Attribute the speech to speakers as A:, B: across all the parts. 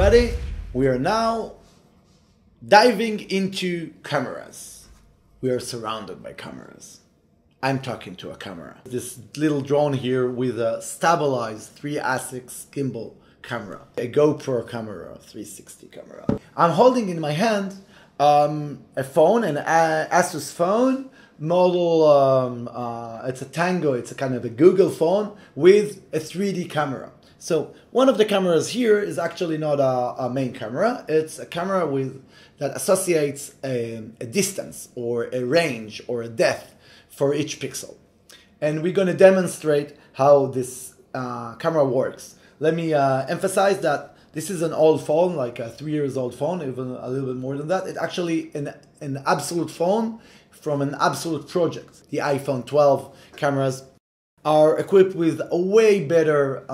A: everybody. We are now diving into cameras. We are surrounded by cameras. I'm talking to a camera. This little drone here with a stabilized 3-axis gimbal camera, a GoPro camera, 360 camera. I'm holding in my hand a phone, an Asus phone model. It's a Tango. It's a kind of a Google phone with a 3D camera. So one of the cameras here is actually not a main camera. It's a camera that associates a distance or a range or a depth for each pixel. And we're going to demonstrate how this camera works. Let me emphasize that this is an old phone, like a 3 years old phone, even a little bit more than that. It's actually an absolute phone from an absolute project. The iPhone 12 cameras are equipped with a way better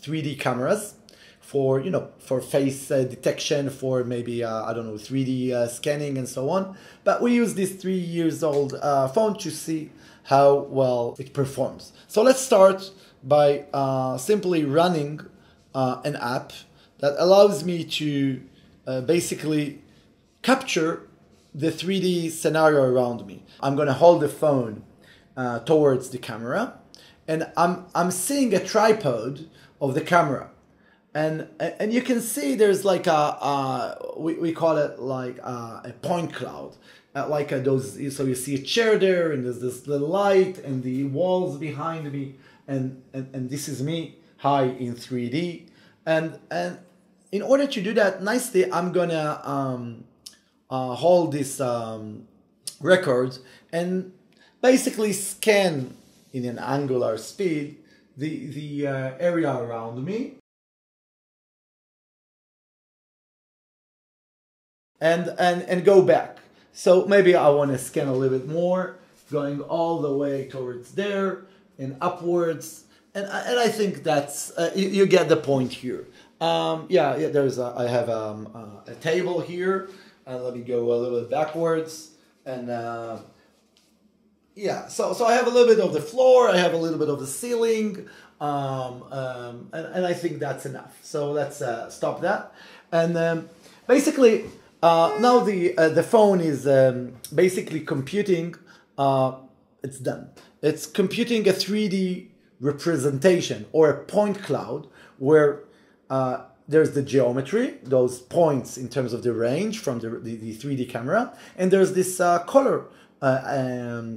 A: 3D cameras for, for face detection, for maybe, 3D scanning and so on. But we use this 3 years old phone to see how well it performs. So let's start by simply running an app that allows me to basically capture the 3D scenario around me. I'm gonna hold the phone towards the camera, and I'm seeing a tripod of the camera, and you can see there's like we call it like a point cloud, like those. So you see a chair there, and there's this little light, and the walls behind me, and this is me high in 3D, and in order to do that nicely, I'm gonna hold this record and basically scan in an angular speed the area around me, and go back. So maybe I want to scan a little bit more, going all the way towards there and upwards, and I think that's you get the point here. There's I have a table here, and let me go a little bit backwards, and so I have a little bit of the floor, I have a little bit of the ceiling, and I think that's enough. So let's stop that. And basically, now the phone is basically computing. It's done. It's computing a 3D representation or a point cloud where there's the geometry, those points in terms of the range from the 3D camera, and there's this color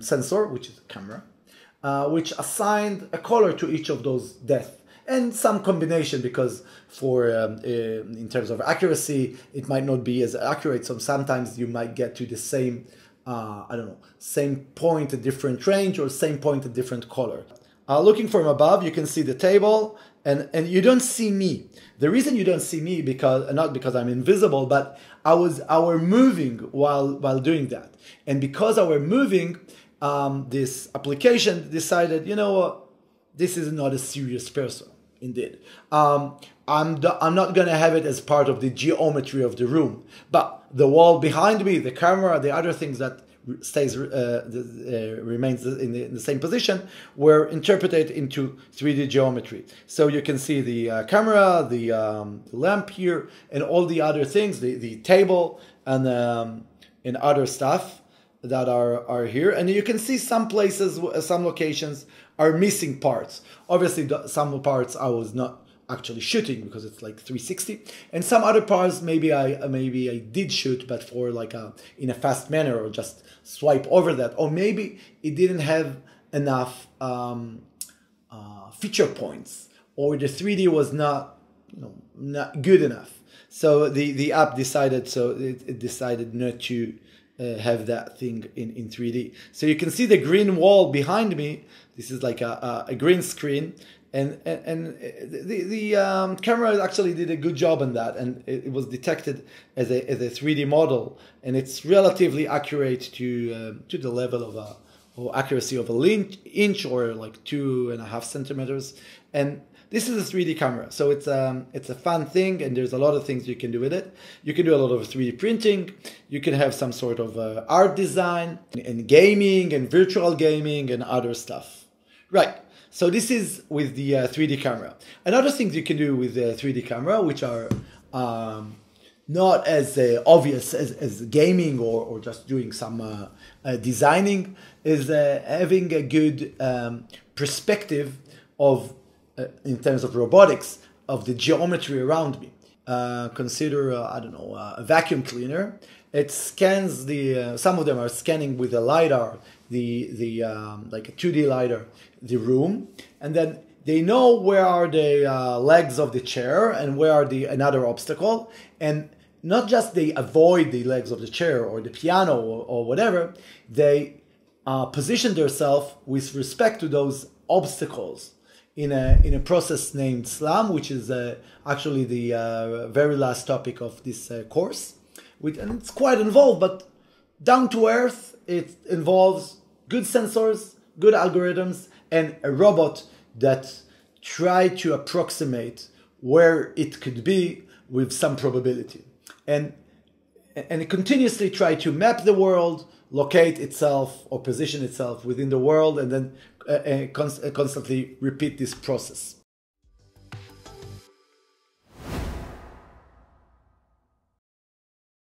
A: sensor, which is a camera, which assigned a color to each of those depths, and some combination, because for in terms of accuracy, it might not be as accurate. So sometimes you might get to the same, same point, a different range, or same point, a different color. Looking from above, you can see the table, and you don't see me. The reason you don't see me not because I'm invisible, but we're moving while doing that. And because I were moving, this application decided, you know what, this is not a serious person. Indeed, I'm not gonna have it as part of the geometry of the room, but the wall behind me, the camera, the other things that remains in the same position were interpreted into 3D geometry. So you can see the camera, the lamp here, and all the other things, the table, and other stuff that are here. And you can see some places, some locations are missing parts. Obviously, some parts I was not actually shooting because it's like 360, and some other parts maybe I did shoot, but for like in a fast manner, or just swipe over that, or maybe it didn't have enough feature points, or the 3D was not good enough. So the app decided it decided not to have that thing in 3D. So you can see the green wall behind me. This is like a green screen, and the camera actually did a good job on that, and it was detected as a 3D model, and it's relatively accurate to the level of accuracy of an inch, or like 2.5 centimeters. And this is a 3D camera, so it's a fun thing, and there's a lot of things you can do with it. You can do a lot of 3D printing. You can have some sort of art design, and gaming, and virtual gaming, and other stuff. Right. So this is with the 3D camera. Another thing you can do with the 3D camera, which are not as obvious as gaming or just doing some designing, is having a good perspective of, in terms of robotics, of the geometry around me. Consider, I don't know, a vacuum cleaner. It scans some of them are scanning with a LiDAR, like a 2D LiDAR, the room, and then they know where are the legs of the chair and where are another obstacle, and not just they avoid the legs of the chair or the piano or whatever, they position themselves with respect to those obstacles in a process named SLAM, which is actually the very last topic of this course. And it's quite involved, but down to earth, it involves good sensors, good algorithms, and a robot that try to approximate where it could be with some probability. And it continuously try to map the world, locate itself or position itself within the world, and then constantly repeat this process.